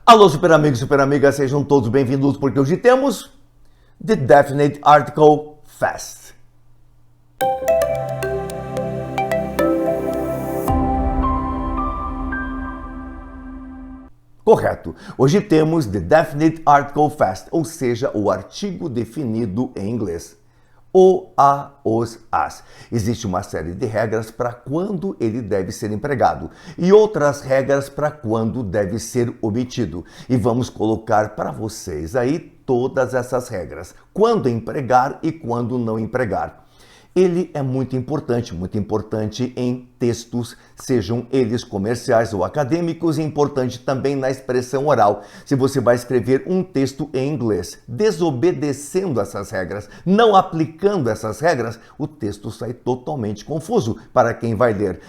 Alô, super amigos e super amigas, sejam todos bem-vindos porque hoje temos The Definite Article Fast. Correto. Hoje temos The Definite Article Fast, ou seja, o artigo definido em inglês. O, a, os, as. Existe uma série de regras para quando ele deve ser empregado e outras regras para quando deve ser omitido. E vamos colocar para vocês aí todas essas regras. Quando empregar e quando não empregar. Ele é muito importante em textos, sejam eles comerciais ou acadêmicos, e importante também na expressão oral. Se você vai escrever um texto em inglês, desobedecendo essas regras, não aplicando essas regras, o texto sai totalmente confuso para quem vai ler.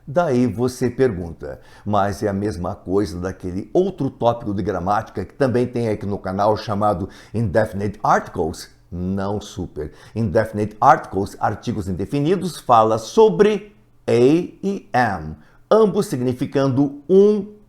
Daí você pergunta, mas é a mesma coisa daquele outro tópico de gramática que também tem aqui no canal chamado Indefinite Articles? Não, super. Indefinite Articles, artigos indefinidos, fala sobre a e am, ambos significando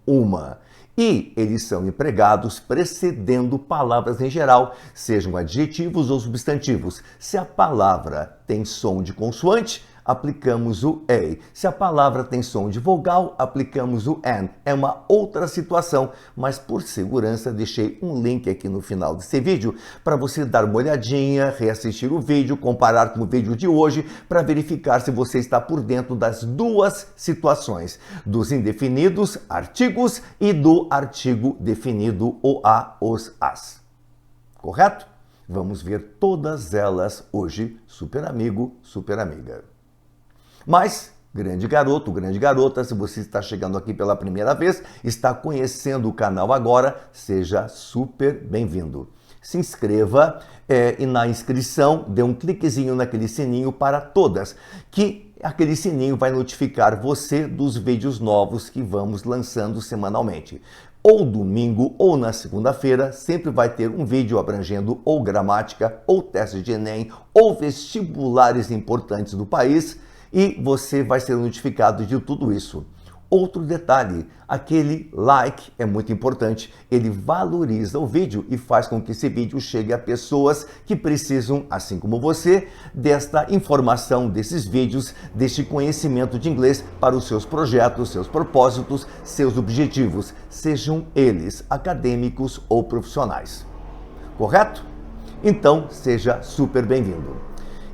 uma. E eles são empregados precedendo palavras em geral, sejam adjetivos ou substantivos. Se a palavra tem som de consoante, aplicamos o a. Se a palavra tem som de vogal, aplicamos o an. É uma outra situação, mas por segurança deixei um link aqui no final desse vídeo para você dar uma olhadinha, reassistir o vídeo, comparar com o vídeo de hoje para verificar se você está por dentro das duas situações, dos indefinidos artigos e do artigo definido o, a, os, as. Correto? Vamos ver todas elas hoje, super amigo, super amiga. Mas, grande garoto, grande garota, se você está chegando aqui pela primeira vez, está conhecendo o canal agora, seja super bem-vindo. Se inscreva e na inscrição dê um cliquezinho naquele sininho para todas, que aquele sininho vai notificar você dos vídeos novos que vamos lançando semanalmente. Ou domingo ou na segunda-feira, sempre vai ter um vídeo abrangendo ou gramática, ou teste de Enem, ou vestibulares importantes do país, e você vai ser notificado de tudo isso. Outro detalhe, aquele like é muito importante, ele valoriza o vídeo e faz com que esse vídeo chegue a pessoas que precisam, assim como você, desta informação, desses vídeos, deste conhecimento de inglês para os seus projetos, seus propósitos, seus objetivos, sejam eles acadêmicos ou profissionais. Correto? Então, seja super bem-vindo.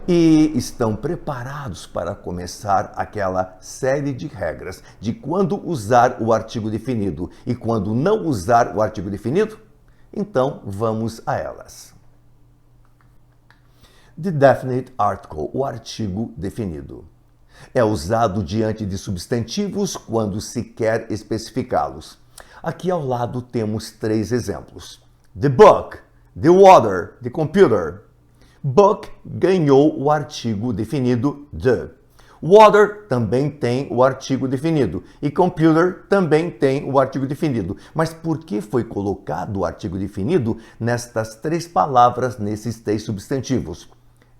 E estão preparados para começar aquela série de regras de quando usar o artigo definido e quando não usar o artigo definido? Então, vamos a elas. The definite article, o artigo definido. É usado diante de substantivos quando se quer especificá-los. Aqui ao lado temos 3 exemplos. The book, the water, the computer. Book ganhou o artigo definido the. Water também tem o artigo definido e computer também tem o artigo definido. Mas por que foi colocado o artigo definido nestas 3 palavras, nesses 3 substantivos?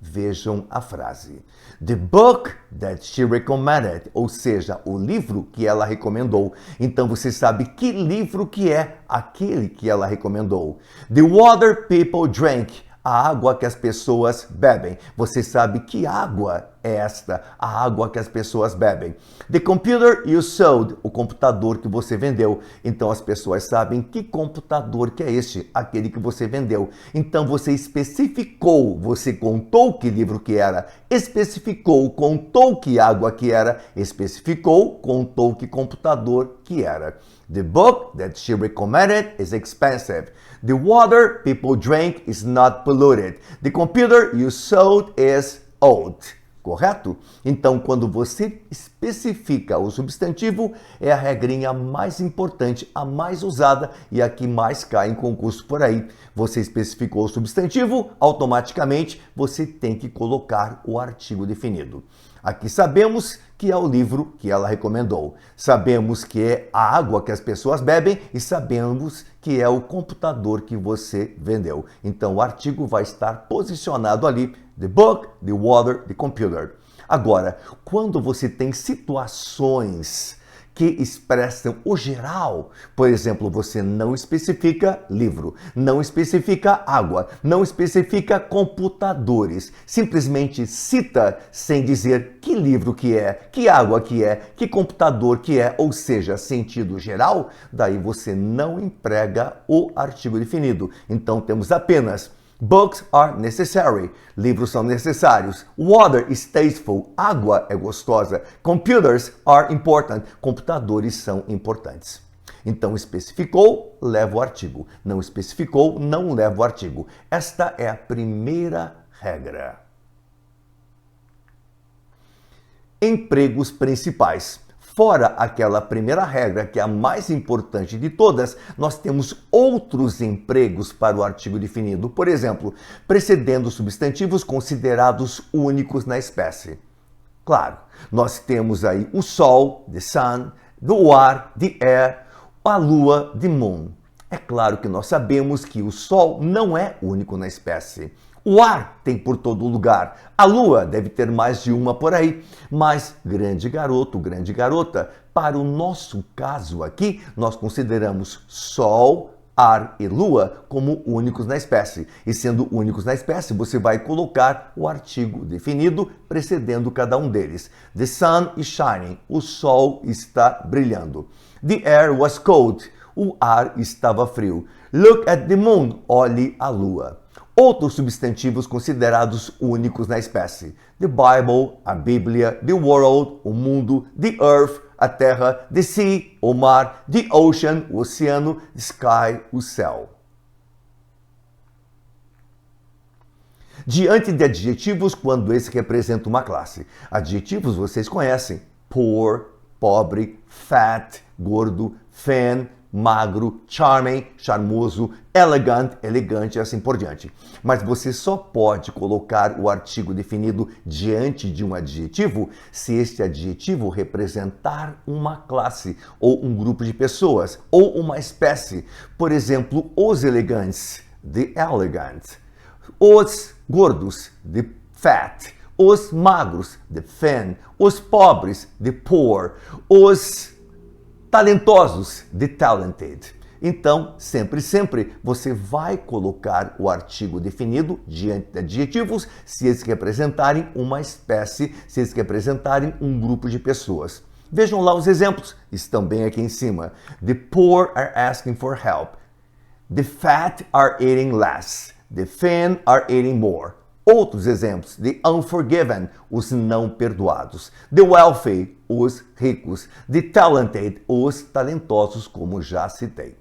Vejam a frase. The book that she recommended, ou seja, o livro que ela recomendou. Então você sabe que livro que é aquele que ela recomendou. The water people drank. A água que as pessoas bebem. Você sabe que água é esta? A água que as pessoas bebem. The computer you sold, o computador que você vendeu. Então as pessoas sabem que computador que é este, aquele que você vendeu. Então você especificou, você contou que livro que era, especificou, contou que água que era, especificou, contou que computador que era. The book that she recommended is expensive. The water people drink is not polluted. The computer you sold is old. Correto? Então, quando você especifica o substantivo, é a regrinha mais importante, a mais usada e a que mais cai em concurso por aí. Você especificou o substantivo, automaticamente você tem que colocar o artigo definido. Aqui sabemos que é o livro que ela recomendou. Sabemos que é a água que as pessoas bebem e sabemos que é o computador que você vendeu. Então o artigo vai estar posicionado ali, the book, the water, the computer. Agora, quando você tem situações que expressam o geral. Por exemplo, você não especifica livro, não especifica água, não especifica computadores. Simplesmente cita sem dizer que livro que é, que água que é, que computador que é, ou seja, sentido geral. Daí você não emprega o artigo definido. Então temos apenas books are necessary. Livros são necessários. Water is tasteful. Água é gostosa. Computers are important. Computadores são importantes. Então, especificou, leva o artigo. Não especificou, não leva o artigo. Esta é a primeira regra. Empregos principais. Fora aquela primeira regra, que é a mais importante de todas, nós temos outros empregos para o artigo definido. Por exemplo, precedendo substantivos considerados únicos na espécie. Claro, nós temos aí o sol, the sun, o ar, the air, a lua, the moon. É claro que nós sabemos que o sol não é único na espécie. O ar tem por todo lugar. A lua deve ter mais de uma por aí. Mas, grande garoto, grande garota, para o nosso caso aqui, nós consideramos sol, ar e lua como únicos na espécie. E sendo únicos na espécie, você vai colocar o artigo definido precedendo cada um deles. The sun is shining. O sol está brilhando. The air was cold. O ar estava frio. Look at the moon. Olhe a lua. Outros substantivos considerados únicos na espécie. The Bible, a Bíblia, the world, o mundo, the earth, a terra, the sea, o mar, the ocean, o oceano, the sky, o céu. Diante de adjetivos, quando esse representa uma classe. Adjetivos vocês conhecem. Poor, pobre, fat, gordo, thin, magro, charming, charmoso, elegant, elegante e assim por diante. Mas você só pode colocar o artigo definido diante de um adjetivo se este adjetivo representar uma classe, ou um grupo de pessoas, ou uma espécie. Por exemplo, os elegantes, the elegant. Os gordos, the fat. Os magros, the thin. Os pobres, the poor. Os talentosos, the talented. Então, sempre, você vai colocar o artigo definido diante de adjetivos se eles representarem uma espécie, se eles representarem um grupo de pessoas. Vejam lá os exemplos, estão bem aqui em cima. The poor are asking for help. The fat are eating less. The thin are eating more. Outros exemplos, the unforgiven, os não perdoados. The wealthy, os ricos. The talented, os talentosos, como já citei.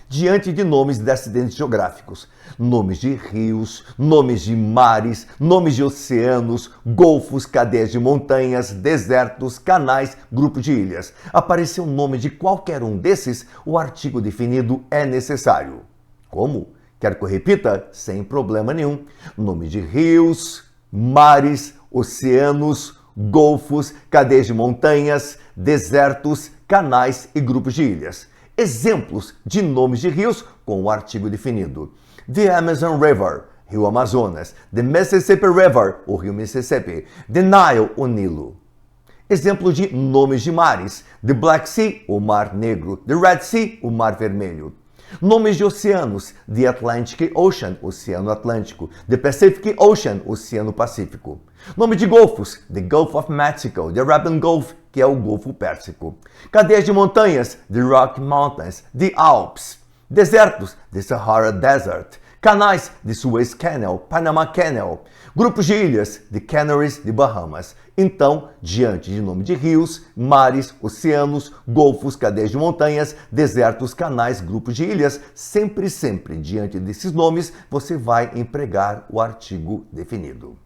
Diante de nomes de acidentes geográficos, nomes de rios, nomes de mares, nomes de oceanos, golfos, cadeias de montanhas, desertos, canais, grupo de ilhas. Apareceu o nome de qualquer um desses, o artigo definido é necessário. Como? Quer que eu repita? Sem problema nenhum. Nome de rios, mares, oceanos, golfos, cadeias de montanhas, desertos, canais e grupos de ilhas. Exemplos de nomes de rios com o artigo definido. The Amazon River, Rio Amazonas. The Mississippi River, o Rio Mississippi. The Nile, o Nilo. Exemplo de nomes de mares. The Black Sea, o Mar Negro. The Red Sea, o Mar Vermelho. Nomes de oceanos. The Atlantic Ocean, Oceano Atlântico. The Pacific Ocean, Oceano Pacífico. Nome de golfos. The Gulf of Mexico. The Arabian Gulf, que é o Golfo Pérsico. Cadeias de montanhas. The Rocky Mountains. The Alps. Desertos. The Sahara Desert. Canais. The Suez Canal. Panama Canal. Grupos de ilhas. The Canaries, the Bahamas. Então, diante de nome de rios, mares, oceanos, golfos, cadeias de montanhas, desertos, canais, grupos de ilhas, sempre, diante desses nomes, você vai empregar o artigo definido.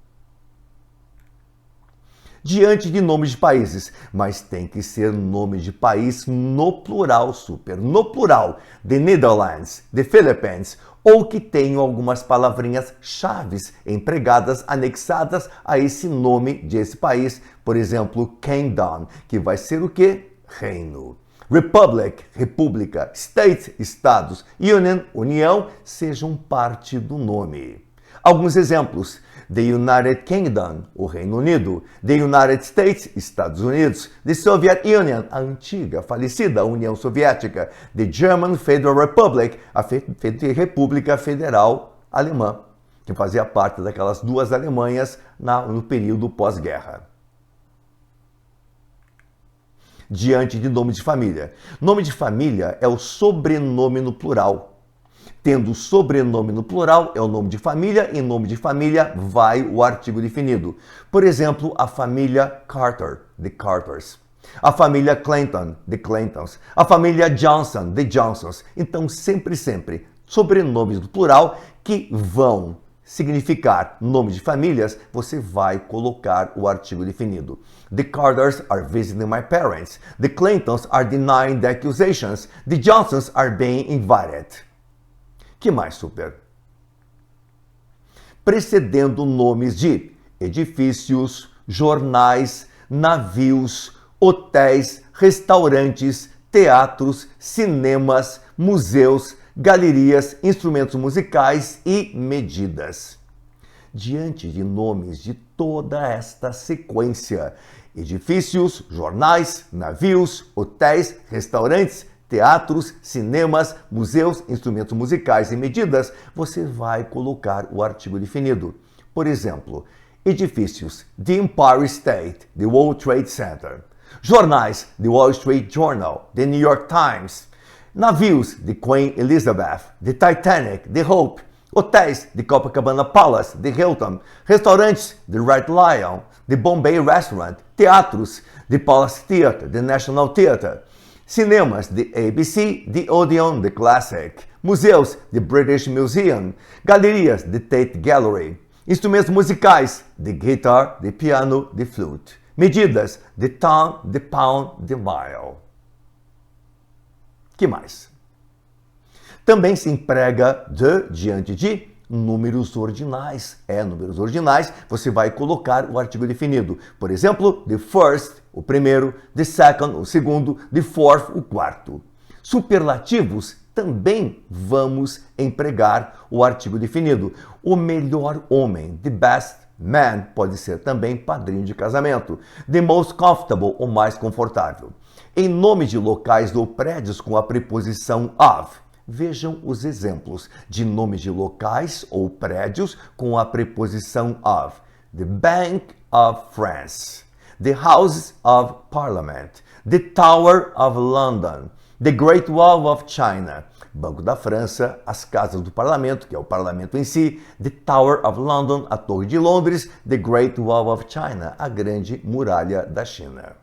Diante de nomes de países, mas tem que ser nome de país no plural, no plural. The Netherlands, the Philippines, ou que tenham algumas palavrinhas chaves empregadas, anexadas a esse nome desse país. Por exemplo, Kingdom, que vai ser o quê? Reino. Republic, república. State, estados. Union, união, sejam parte do nome. Alguns exemplos: the United Kingdom, o Reino Unido; the United States, Estados Unidos; the Soviet Union, a antiga, falecida União Soviética; the German Federal Republic, a República Federal Alemã, que fazia parte daquelas duas Alemanhas no período pós-guerra. Diante de nome de família. Nome de família é o sobrenome no plural. Tendo sobrenome no plural, é o nome de família. Em nome de família, vai o artigo definido. Por exemplo, a família Carter, the Carters. A família Clinton, the Clintons. A família Johnson, the Johnsons. Então, sempre, sobrenomes no plural que vão significar nome de famílias, você vai colocar o artigo definido. The Carters are visiting my parents. The Clintons are denying the accusations. The Johnsons are being invited. Que mais, super? Precedendo nomes de edifícios, jornais, navios, hotéis, restaurantes, teatros, cinemas, museus, galerias, instrumentos musicais e medidas. Diante de nomes de toda esta sequência, edifícios, jornais, navios, hotéis, restaurantes, teatros, cinemas, museus, instrumentos musicais e medidas, você vai colocar o artigo definido. Por exemplo, edifícios, the Empire State, the World Trade Center. Jornais, the Wall Street Journal, the New York Times. Navios, the Queen Elizabeth, the Titanic, the Hope. Hotéis, the Copacabana Palace, the Hilton. Restaurantes, the Red Lion, the Bombay Restaurant. Teatros, the Palace Theatre, the National Theatre. Cinemas, the ABC, the Odeon, the Classic. Museus, the British Museum. Galerias, the Tate Gallery. Instrumentos musicais, the guitar, the piano, the flute. Medidas, the ton, the pound, the mile. Que mais? Também se emprega the diante de números ordinais. Números ordinais, você vai colocar o artigo definido. Por exemplo, the first, o primeiro; the second, o segundo; the fourth, o quarto. Superlativos, também vamos empregar o artigo definido. O melhor homem, the best man, pode ser também padrinho de casamento. The most comfortable, o mais confortável. Em nome de locais ou prédios com a preposição of. Vejam os exemplos de nomes de locais ou prédios com a preposição of. The Bank of France. The Houses of Parliament. The Tower of London. The Great Wall of China. Banco da França, as casas do parlamento, que é o parlamento em si. The Tower of London, a Torre de Londres. The Great Wall of China, a grande muralha da China.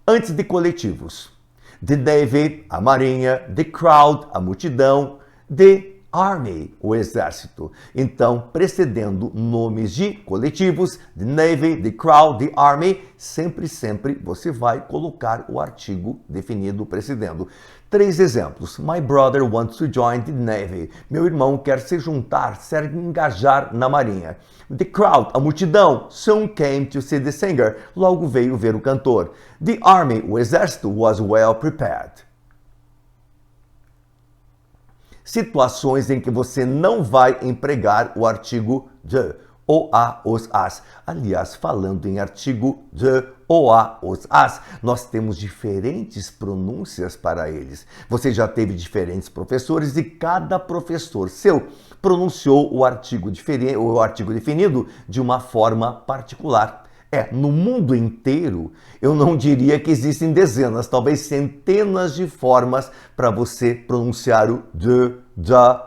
Antes de coletivos, the Navy, a Marinha; the Crowd, a multidão; the Army, o exército. Então, precedendo nomes de coletivos, the Navy, the Crowd, the Army, sempre você vai colocar o artigo definido precedendo. 3 exemplos. My brother wants to join the Navy. Meu irmão quer se engajar na Marinha. The crowd, a multidão, soon came to see the singer. Logo veio ver o cantor. The army, o exército, was well prepared. Situações em que você não vai empregar o artigo the, ou a, os, as. Aliás, falando em artigo the, ou a, os, as, nós temos diferentes pronúncias para eles. Você já teve diferentes professores e cada professor seu pronunciou o artigo definido de uma forma particular. No mundo inteiro, eu não diria que existem dezenas, talvez centenas de formas para você pronunciar o de, da,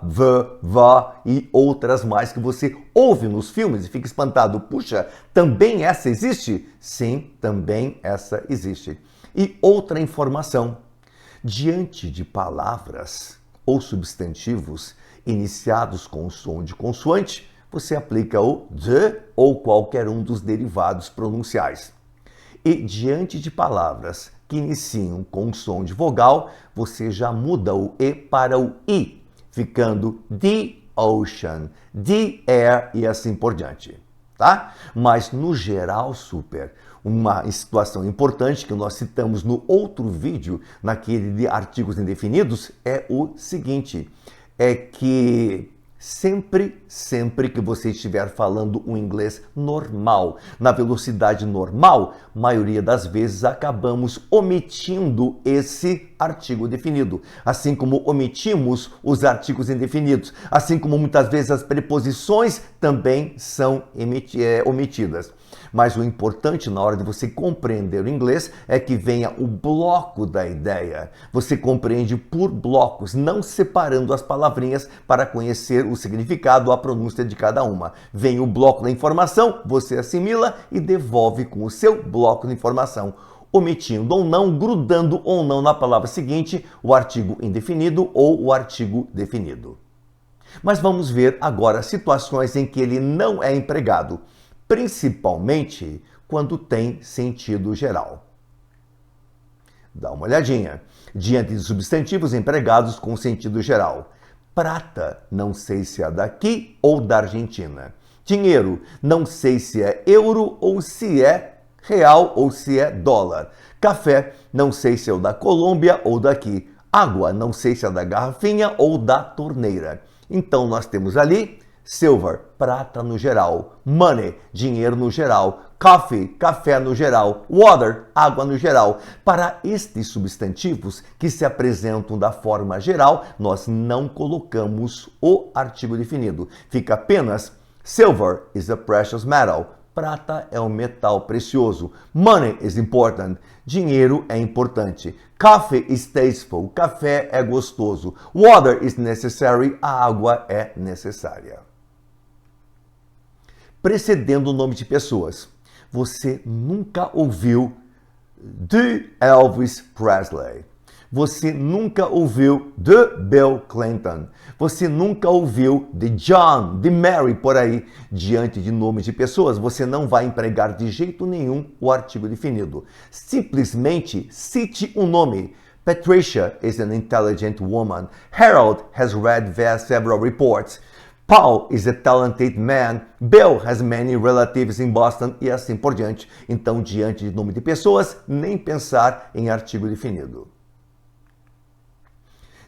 va e outras mais que você ouve nos filmes e fica espantado. Puxa, também essa existe? Sim, também essa existe. E outra informação, diante de palavras ou substantivos iniciados com o som de consoante, você aplica o de ou qualquer um dos derivados pronunciais. E diante de palavras que iniciam com som de vogal, você já muda o e para o i, ficando the ocean, the air e assim por diante, tá? Mas no geral, super, uma situação importante que nós citamos no outro vídeo, naquele de artigos indefinidos, é o seguinte, é que Sempre que você estiver falando um inglês normal, na velocidade normal, maioria das vezes acabamos omitindo esse artigo definido, assim como omitimos os artigos indefinidos, assim como muitas vezes as preposições também são omitidas. Mas o importante na hora de você compreender o inglês é que venha o bloco da ideia. Você compreende por blocos, não separando as palavrinhas para conhecer o significado, a pronúncia de cada uma. Vem o bloco da informação, você assimila e devolve com o seu bloco de informação, omitindo ou não, grudando ou não na palavra seguinte o artigo indefinido ou o artigo definido. Mas vamos ver agora situações em que ele não é empregado, principalmente quando tem sentido geral. Dá uma olhadinha. Diante de substantivos empregados com sentido geral. Prata, não sei se é daqui ou da Argentina. Dinheiro, não sei se é euro ou se é real ou se é dólar. Café, não sei se é o da Colômbia ou daqui. Água, não sei se é da garrafinha ou da torneira. Então nós temos ali silver, prata no geral. Money, dinheiro no geral. Coffee, café no geral. Water, água no geral. Para estes substantivos que se apresentam da forma geral, nós não colocamos o artigo definido. Fica apenas silver is a precious metal. Prata é um metal precioso. Money is important. Dinheiro é importante. Coffee is tasteful. Café é gostoso. Water is necessary. A água é necessária. Precedendo o nome de pessoas. Você nunca ouviu de Elvis Presley. Você nunca ouviu de Bill Clinton. Você nunca ouviu de John, de Mary, por aí. Diante de nomes de pessoas, você não vai empregar de jeito nenhum o artigo definido. Simplesmente cite um nome. Patricia is an intelligent woman. Harold has read several reports. Paul is a talented man. Bill has many relatives in Boston e assim por diante. Então, diante de nome de pessoas, nem pensar em artigo definido.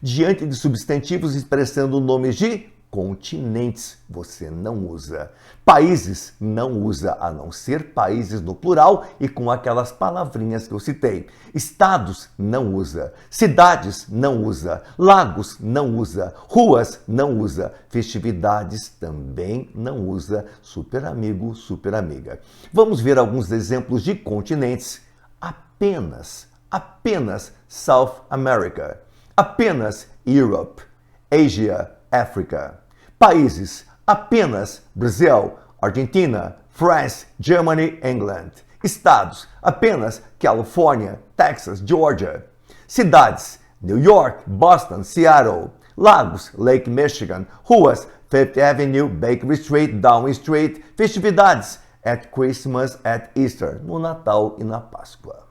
Diante de substantivos expressando nomes de continentes, você não usa. Países, não usa, a não ser países no plural e com aquelas palavrinhas que eu citei. Estados, não usa. Cidades, não usa. Lagos, não usa. Ruas, não usa. Festividades, também não usa. Super amigo, super amiga. Vamos ver alguns exemplos de continentes. Apenas South America. Apenas Europe, Asia, África. Países, apenas Brasil, Argentina, France, Germany, England. Estados, apenas Califórnia, Texas, Georgia. Cidades, New York, Boston, Seattle. Lagos, Lake Michigan. Ruas, Fifth Avenue, Bakery Street, Downing Street. Festividades, at Christmas, at Easter, no Natal e na Páscoa.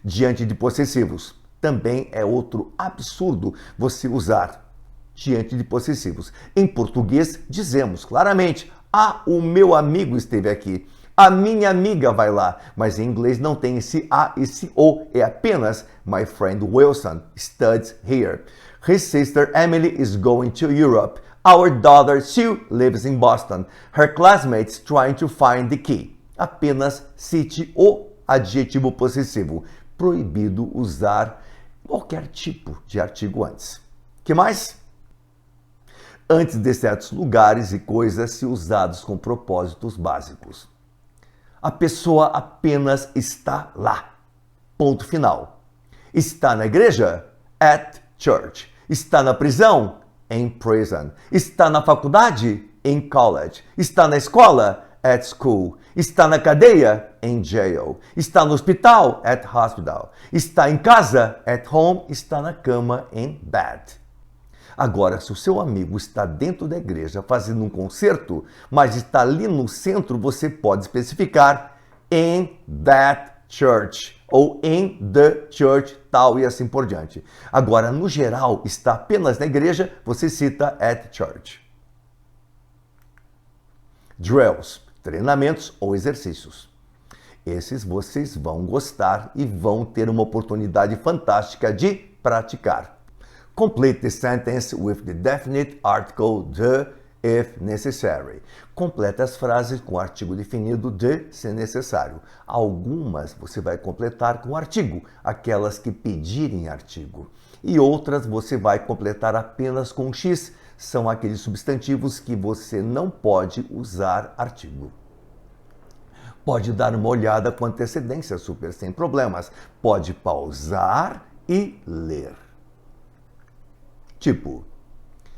Diante de possessivos, também é outro absurdo você usar diante de possessivos. Em português, dizemos claramente, o meu amigo esteve aqui, a minha amiga vai lá, mas em inglês não tem esse a e esse o, é apenas my friend Wilson studies here. His sister Emily is going to Europe. Our daughter Sue lives in Boston. Her classmates trying to find the key. Apenas cite o adjetivo possessivo. Proibido usar qualquer tipo de artigo antes. Que mais? Antes de certos lugares e coisas se usados com propósitos básicos. A pessoa apenas está lá. Ponto final. Está na igreja? At church. Está na prisão? In prison. Está na faculdade? In college. Está na escola? At school. Está na cadeia? In jail. Está no hospital? At hospital. Está em casa? At home. Está na cama? In bed. Agora, se o seu amigo está dentro da igreja fazendo um concerto, mas está ali no centro, você pode especificar in that church ou in the church, tal e assim por diante. Agora, no geral, está apenas na igreja, você cita at church. Drills, treinamentos ou exercícios. Esses vocês vão gostar e vão ter uma oportunidade fantástica de praticar. Complete the sentence with the definite article the, if necessary. Completa as frases com o artigo definido de, se necessário. Algumas você vai completar com artigo, aquelas que pedirem artigo. E outras você vai completar apenas com X, são aqueles substantivos que você não pode usar artigo. Pode dar uma olhada com antecedência, super sem problemas. Pode pausar e ler. Tipo,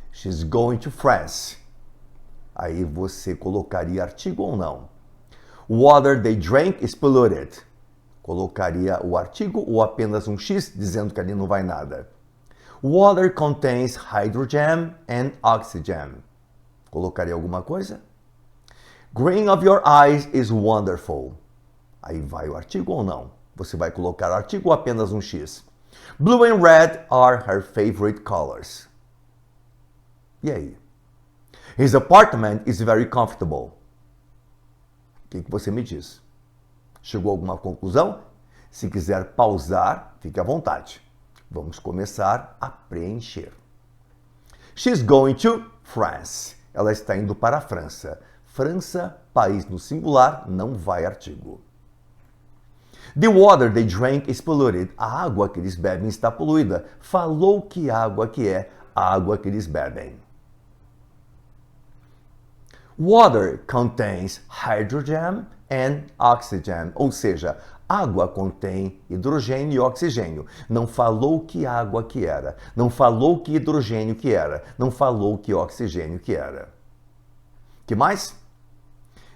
she's going to France. Aí você colocaria artigo ou não? Water they drank is polluted. Colocaria o artigo ou apenas um X dizendo que ali não vai nada? Water contains hydrogen and oxygen. Colocaria alguma coisa? Green of your eyes is wonderful. Aí vai o artigo ou não? Você vai colocar artigo ou apenas um X? Blue and red are her favorite colors. E aí? His apartment is very comfortable. O que você me diz? Chegou a alguma conclusão? Se quiser pausar, fique à vontade. Vamos começar a preencher. She's going to France. Ela está indo para a França. França, país no singular, não vai artigo. The water they drank is polluted. A água que eles bebem está poluída. Falou que água que é a água que eles bebem. Water contains hydrogen and oxygen. Ou seja, água contém hidrogênio e oxigênio. Não falou que água que era. Não falou que hidrogênio que era. Não falou que oxigênio que era. Que mais?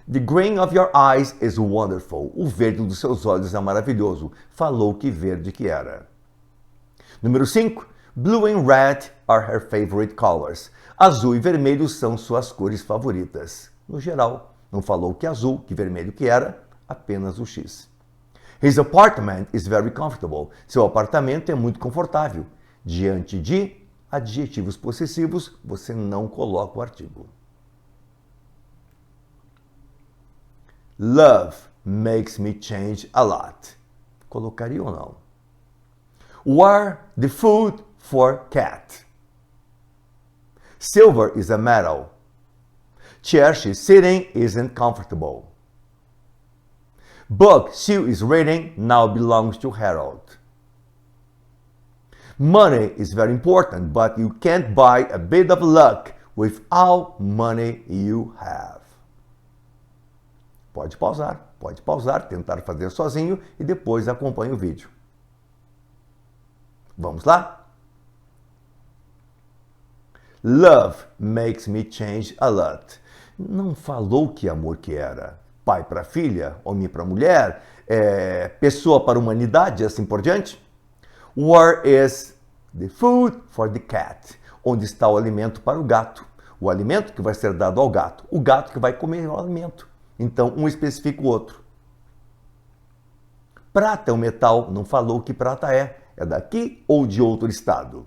The green of your eyes is wonderful. O verde dos seus olhos é maravilhoso. Falou que verde que era. Número 5. Blue and red are her favorite colors. Azul e vermelho são suas cores favoritas. No geral, não falou que azul, que vermelho que era, apenas o X. His apartment is very comfortable. Seu apartamento é muito confortável. Diante de adjetivos possessivos, você não coloca o artigo. Love makes me change a lot. Colocaria ou não? Wear the food for cat. Silver is a metal. Chair she's sitting isn't comfortable. Book Sue is reading now belongs to Harold. Money is very important, but you can't buy a bit of luck with all money you have. Pode pausar, tentar fazer sozinho e depois acompanhe o vídeo. Vamos lá? Love makes me change a lot. Não falou que amor que era. Pai para filha, homem para mulher, pessoa para humanidade, assim por diante. Where is the food for the cat? Onde está o alimento para o gato? O alimento que vai ser dado ao gato. O gato que vai comer o alimento. Então, um especifica o outro. Prata é um metal, não falou que prata é. É daqui ou de outro estado.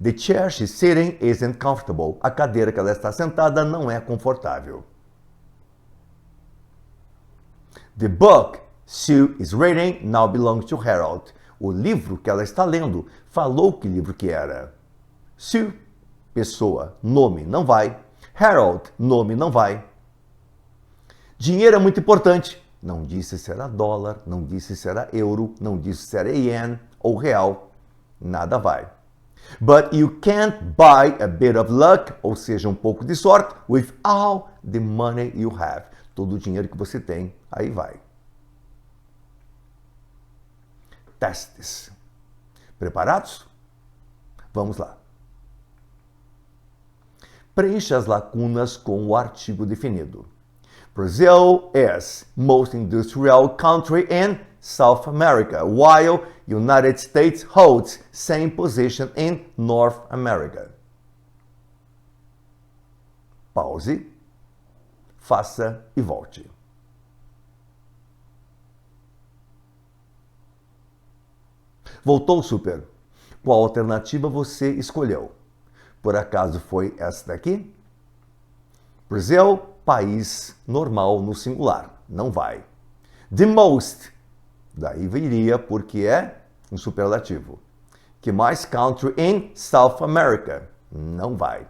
The chair she's sitting isn't comfortable. A cadeira que ela está sentada não é confortável. The book Sue is reading now belongs to Harold. O livro que ela está lendo, falou que livro que era. Sue, pessoa, nome, não vai. Harold, nome, não vai. Dinheiro é muito importante. Não disse se era dólar, não disse se era euro, não disse se era yen ou real. Nada vai. But you can't buy a bit of luck, ou seja, um pouco de sorte, with all the money you have. Todo o dinheiro que você tem, aí vai. Testes. Preparados? Vamos lá. Preencha as lacunas com o artigo definido. Brazil is most industrial country in South America, while United States holds same position in North America. Pause, faça e volte. Voltou, super? Qual alternativa você escolheu? Por acaso foi essa daqui? Brasil, país normal no singular. Não vai. The most. Daí viria porque é um superlativo. Que mais? Country in South America. Não vai.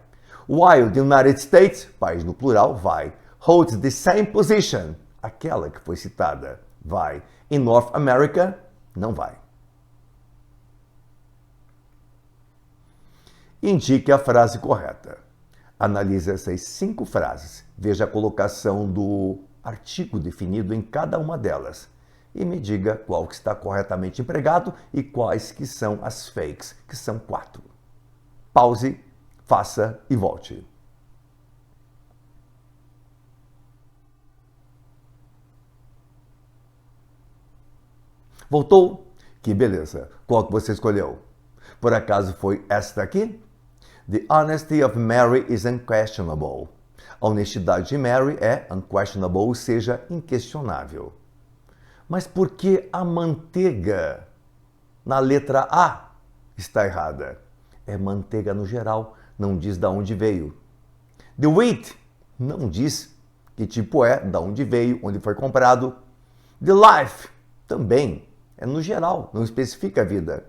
While the United States, país no plural, vai. Holds the same position, aquela que foi citada, vai. In North America, não vai. Indique a frase correta. Analise essas 5 frases. Veja a colocação do artigo definido em cada uma delas. E me diga qual que está corretamente empregado e quais que são as fakes, que são 4. Pause, faça e volte. Voltou? Que beleza! Qual que você escolheu? Por acaso foi esta aqui? The honesty of Mary is unquestionable. A honestidade de Mary é unquestionable, ou seja, inquestionável. Mas por que a manteiga na letra A está errada? É manteiga no geral, não diz de onde veio. The wheat não diz que tipo é, de onde veio, onde foi comprado. The life também é no geral, não especifica a vida.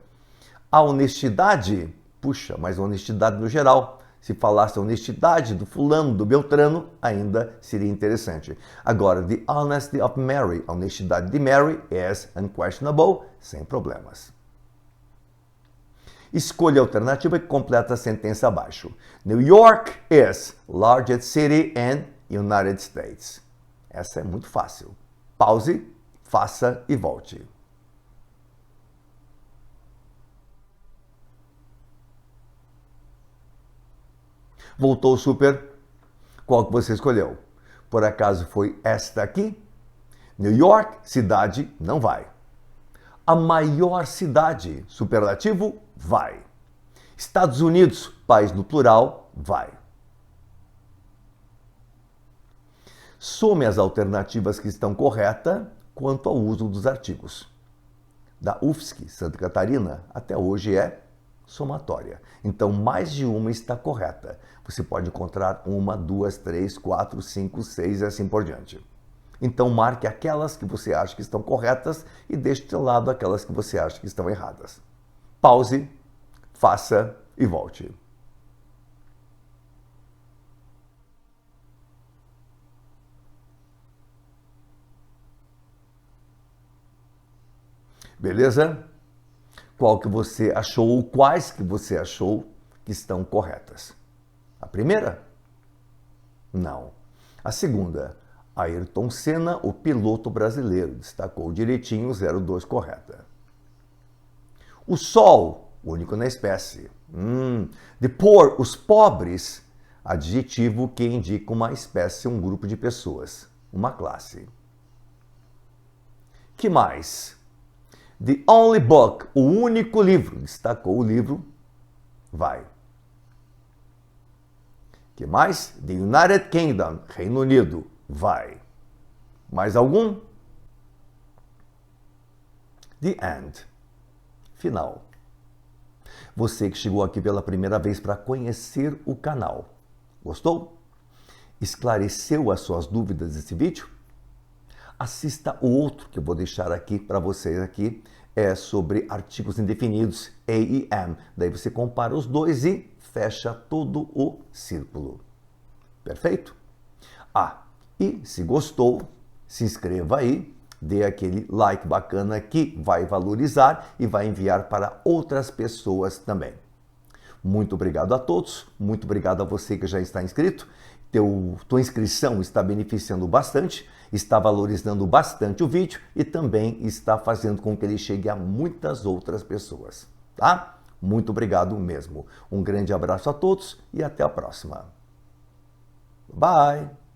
A honestidade, puxa, mas honestidade no geral. Se falasse a honestidade do fulano, do Beltrano, ainda seria interessante. Agora, the honesty of Mary, a honestidade de Mary is unquestionable, sem problemas. Escolha a alternativa que completa a sentença abaixo. New York is largest city in United States. Essa é muito fácil. Pause, faça e volte. Voltou super? Qual que você escolheu? Por acaso foi esta aqui? New York, cidade, não vai. A maior cidade, superlativo, vai. Estados Unidos, país no plural, vai. Some as alternativas que estão corretas quanto ao uso dos artigos. Da UFSC, Santa Catarina, até hoje é somatória. Então, mais de uma está correta. Você pode encontrar 1, 2, 3, 4, 5, 6 e assim por diante. Então, marque aquelas que você acha que estão corretas e deixe de lado aquelas que você acha que estão erradas. Pause, faça e volte. Beleza? Qual que você achou ou quais que você achou que estão corretas? A primeira? Não. A segunda, Ayrton Senna, o piloto brasileiro, destacou direitinho 02 correta. O Sol, único na espécie. The poor, os pobres, adjetivo que indica uma espécie, um grupo de pessoas, uma classe. Que mais? The only book, o único livro, destacou o livro, vai. Que mais? The United Kingdom, Reino Unido, vai. Mais algum? The end, final. Você que chegou aqui pela primeira vez para conhecer o canal, gostou? Esclareceu as suas dúvidas desse vídeo? Assista o outro que eu vou deixar aqui para vocês aqui, é sobre artigos indefinidos, A e am. Daí você compara os dois e fecha todo o círculo. Perfeito? E se gostou, se inscreva aí, dê aquele like bacana que vai valorizar e vai enviar para outras pessoas também. Muito obrigado a todos, muito obrigado a você que já está inscrito. Tua inscrição está beneficiando bastante, está valorizando bastante o vídeo e também está fazendo com que ele chegue a muitas outras pessoas, tá? Muito obrigado mesmo. Um grande abraço a todos e até a próxima. Bye!